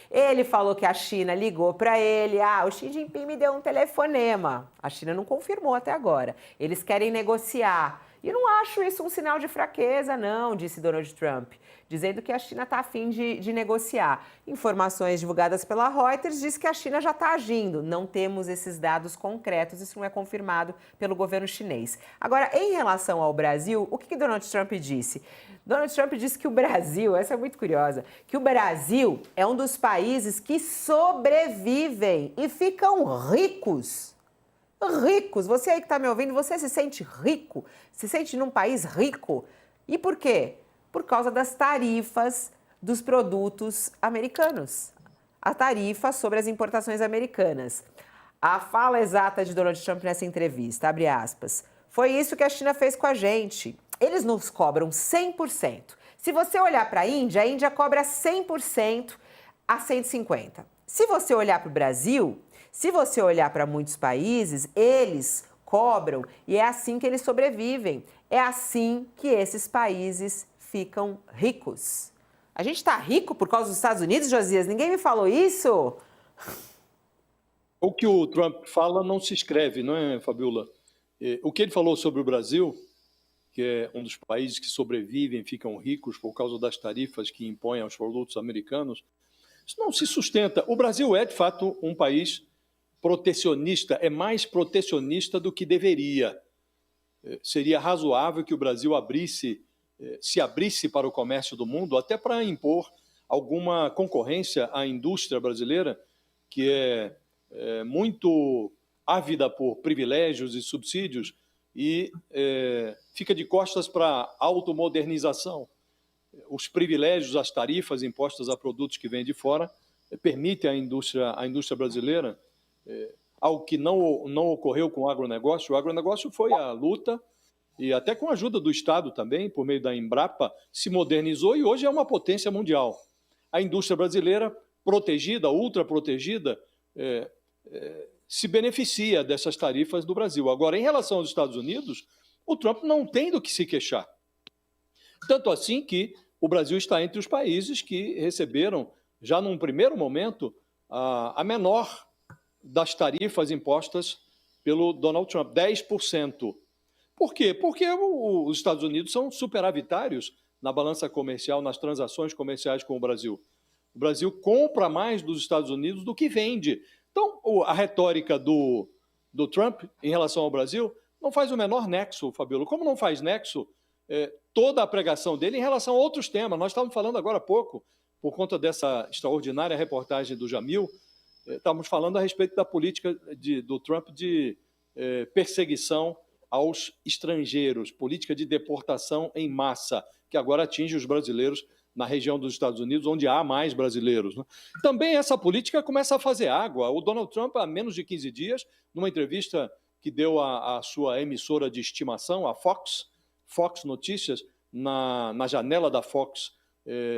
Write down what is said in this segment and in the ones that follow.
Ele falou que a China ligou para ele. O Xi Jinping me deu um telefonema. A China não confirmou até agora. Eles querem negociar. E não acho isso um sinal de fraqueza, não, disse Donald Trump, dizendo que a China está a fim de negociar. Informações divulgadas pela Reuters diz que a China já está agindo. Não temos esses dados concretos, isso não é confirmado pelo governo chinês. Agora, em relação ao Brasil, o que Donald Trump disse? Donald Trump disse que o Brasil, essa é muito curiosa, que o Brasil é um dos países que sobrevivem e ficam ricos. Ricos. Você aí que está me ouvindo, você se sente rico? Se sente num país rico? E por quê? Por causa das tarifas dos produtos americanos. A tarifa sobre as importações americanas. A fala exata de Donald Trump nessa entrevista, abre aspas, foi isso que a China fez com a gente. Eles nos cobram 100%. Se você olhar para a Índia cobra 100% a 150%. Se você olhar para o Brasil, se você olhar para muitos países, eles cobram e é assim que eles sobrevivem. É assim que esses países ficam ricos. A gente está rico por causa dos Estados Unidos, Josias? Ninguém me falou isso? O que o Trump fala não se escreve, não é, Fabiola? O que ele falou sobre o Brasil, que é um dos países que sobrevivem, ficam ricos por causa das tarifas que impõem aos produtos americanos, isso não se sustenta. O Brasil é, de fato, um país protecionista, é mais protecionista do que deveria. Seria razoável que o Brasil se abrisse para o comércio do mundo, até para impor alguma concorrência à indústria brasileira, que é muito ávida por privilégios e subsídios e fica de costas para a automodernização. Os privilégios, as tarifas impostas a produtos que vêm de fora permitem à indústria brasileira, algo que não ocorreu com o agronegócio. O agronegócio foi à luta e até com a ajuda do Estado também, por meio da Embrapa, se modernizou e hoje é uma potência mundial. A indústria brasileira, protegida, ultraprotegida, se beneficia dessas tarifas do Brasil. Agora, em relação aos Estados Unidos, o Trump não tem do que se queixar. Tanto assim que o Brasil está entre os países que receberam, já num primeiro momento, a menor das tarifas impostas pelo Donald Trump, 10%. Por quê? Porque os Estados Unidos são superavitários na balança comercial, nas transações comerciais com o Brasil. O Brasil compra mais dos Estados Unidos do que vende. Então, a retórica do Trump em relação ao Brasil não faz o menor nexo, Fabiola. Como não faz nexo toda a pregação dele em relação a outros temas? Nós estávamos falando agora há pouco, por conta dessa extraordinária reportagem do Jamil, estávamos falando a respeito da política do Trump de perseguição aos estrangeiros, política de deportação em massa, que agora atinge os brasileiros na região dos Estados Unidos, onde há mais brasileiros, né? Também essa política começa a fazer água. O Donald Trump, há menos de 15 dias, numa entrevista que deu à sua emissora de estimação, a Fox Notícias, na janela da Fox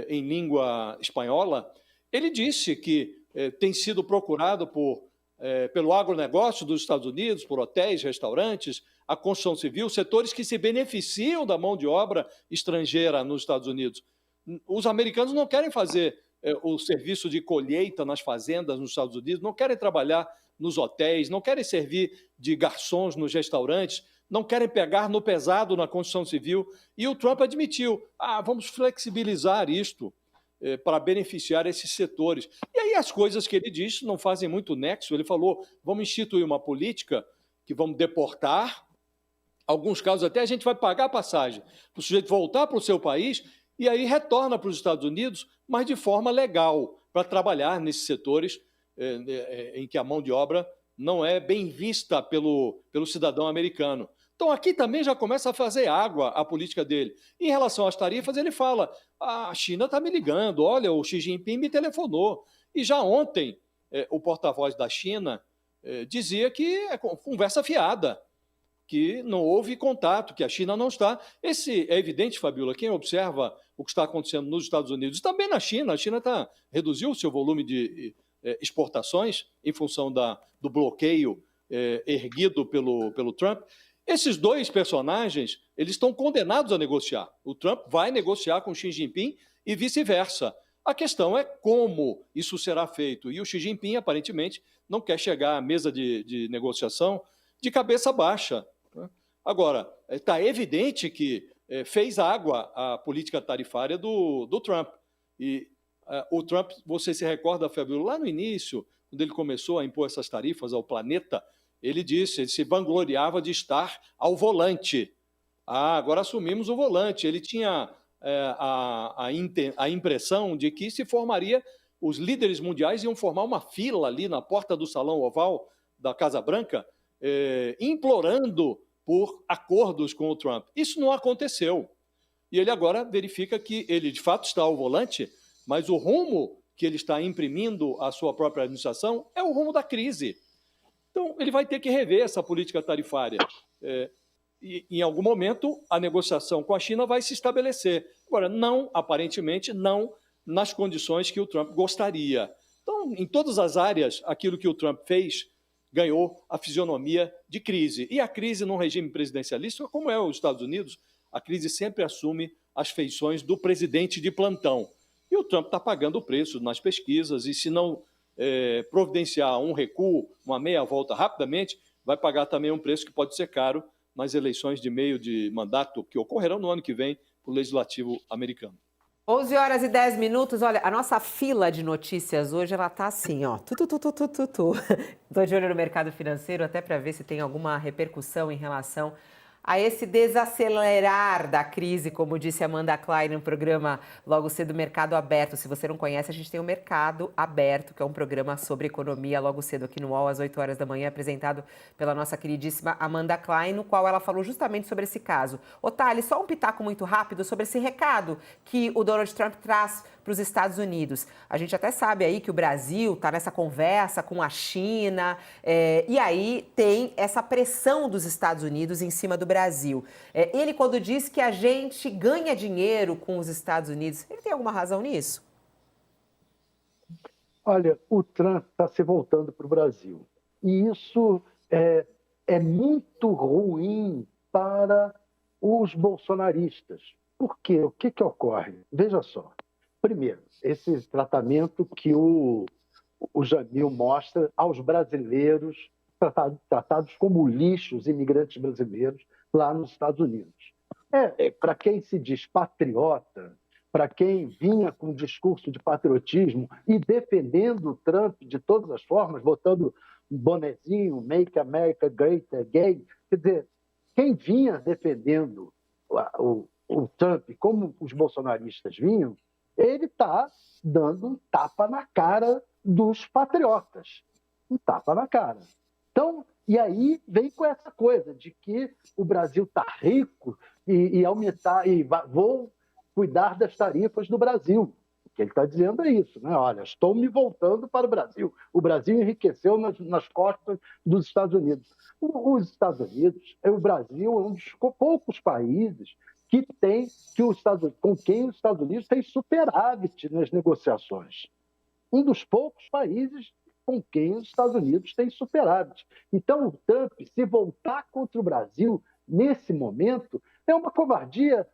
em língua espanhola, ele disse que tem sido procurado pelo agronegócio dos Estados Unidos, por hotéis, restaurantes, a construção civil, setores que se beneficiam da mão de obra estrangeira nos Estados Unidos. Os americanos não querem fazer o serviço de colheita nas fazendas nos Estados Unidos, não querem trabalhar nos hotéis, não querem servir de garçons nos restaurantes, não querem pegar no pesado na construção civil. E o Trump admitiu, vamos flexibilizar isto para beneficiar esses setores. E aí as coisas que ele diz não fazem muito nexo. Ele falou, vamos instituir uma política que vamos deportar, alguns casos até a gente vai pagar a passagem para o sujeito voltar para o seu país e aí retorna para os Estados Unidos, mas de forma legal, para trabalhar nesses setores em que a mão de obra não é bem vista pelo cidadão americano. Então, aqui também já começa a fazer água a política dele. Em relação às tarifas, ele fala, a China está me ligando, olha, o Xi Jinping me telefonou. E já ontem, o porta-voz da China dizia que é conversa fiada, que não houve contato, que a China não está. É evidente, Fabiola, quem observa o que está acontecendo nos Estados Unidos, também na China, a China reduziu o seu volume de exportações em função do bloqueio erguido pelo Trump. Esses dois personagens, eles estão condenados a negociar. O Trump vai negociar com Xi Jinping e vice-versa. A questão é como isso será feito. E o Xi Jinping, aparentemente, não quer chegar à mesa de negociação de cabeça baixa. Agora, está evidente que fez água a política tarifária do Trump. E o Trump, você se recorda, Fabio, lá no início, quando ele começou a impor essas tarifas ao planeta, ele se vangloriava de estar ao volante. Agora assumimos o volante. Ele tinha a impressão de que se formaria, os líderes mundiais iam formar uma fila ali na porta do Salão Oval da Casa Branca, implorando por acordos com o Trump. Isso não aconteceu. E ele agora verifica que ele, de fato, está ao volante, mas o rumo que ele está imprimindo à sua própria administração é o rumo da crise. Então, ele vai ter que rever essa política tarifária. E, em algum momento, a negociação com a China vai se estabelecer. Agora, não, aparentemente, não nas condições que o Trump gostaria. Então, em todas as áreas, aquilo que o Trump fez ganhou a fisionomia de crise. E a crise num regime presidencialista, como é os Estados Unidos, a crise sempre assume as feições do presidente de plantão. E o Trump está pagando o preço nas pesquisas, e se não providenciar um recuo, uma meia volta rapidamente, vai pagar também um preço que pode ser caro nas eleições de meio de mandato que ocorrerão no ano que vem para o Legislativo americano. 11h10. Olha, a nossa fila de notícias hoje, ela tá assim, ó. Tô de olho no mercado financeiro até para ver se tem alguma repercussão em relação a esse desacelerar da crise, como disse Amanda Klein no programa logo cedo, Mercado Aberto. Se você não conhece, a gente tem o Mercado Aberto, que é um programa sobre economia logo cedo aqui no UOL, às 8 horas da manhã, apresentado pela nossa queridíssima Amanda Klein, no qual ela falou justamente sobre esse caso. Ô, Thales, só um pitaco muito rápido sobre esse recado que o Donald Trump traz para os Estados Unidos. A gente até sabe aí que o Brasil está nessa conversa com a China, e aí tem essa pressão dos Estados Unidos em cima do Brasil. Ele, quando diz que a gente ganha dinheiro com os Estados Unidos, ele tem alguma razão nisso? Olha, o Trump está se voltando para o Brasil. E isso é muito ruim para os bolsonaristas. Por quê? O que ocorre? Veja só. Primeiro, esse tratamento que o Jamil mostra aos brasileiros, tratados como lixo, os imigrantes brasileiros, lá nos Estados Unidos. Para quem se diz patriota, para quem vinha com um discurso de patriotismo e defendendo o Trump de todas as formas, botando um bonezinho, Make America Great Again, quer dizer, quem vinha defendendo o Trump, como os bolsonaristas vinham, ele está dando um tapa na cara dos patriotas. Um tapa na cara. Então, e aí vem com essa coisa de que o Brasil está rico e aumentar, e vou cuidar das tarifas do Brasil. O que ele está dizendo é isso, né? Olha, estou me voltando para o Brasil. O Brasil enriqueceu nas costas dos Estados Unidos. Os Estados Unidos, o Brasil é um dos poucos países com quem os Estados Unidos tem superávit nas negociações. Um dos poucos países com quem os Estados Unidos tem superávit. Então, o Trump, se voltar contra o Brasil, nesse momento, é uma covardia,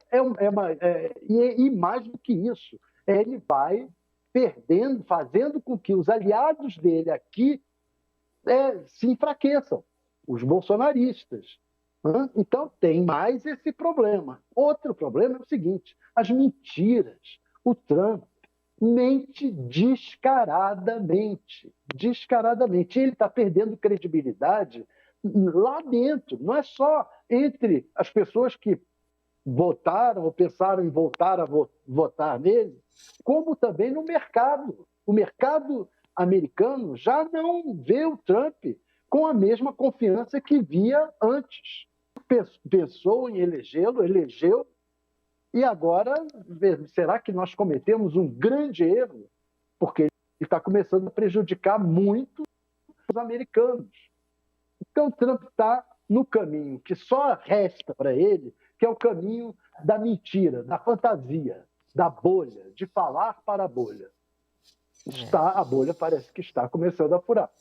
e mais do que isso, ele vai perdendo, fazendo com que os aliados dele aqui se enfraqueçam, os bolsonaristas. Então, tem mais esse problema. Outro problema é o seguinte, as mentiras. O Trump mente descaradamente. Descaradamente. Ele está perdendo credibilidade lá dentro. Não é só entre as pessoas que votaram ou pensaram em voltar a votar nele, como também no mercado. O mercado americano já não vê o Trump com a mesma confiança que via antes. Pensou em elegê-lo, elegeu, e agora, será que nós cometemos um grande erro? Porque ele está começando a prejudicar muito os americanos. Então, Trump está no caminho que só resta para ele, que é o caminho da mentira, da fantasia, da bolha, de falar para a bolha. A bolha parece que está começando a furar.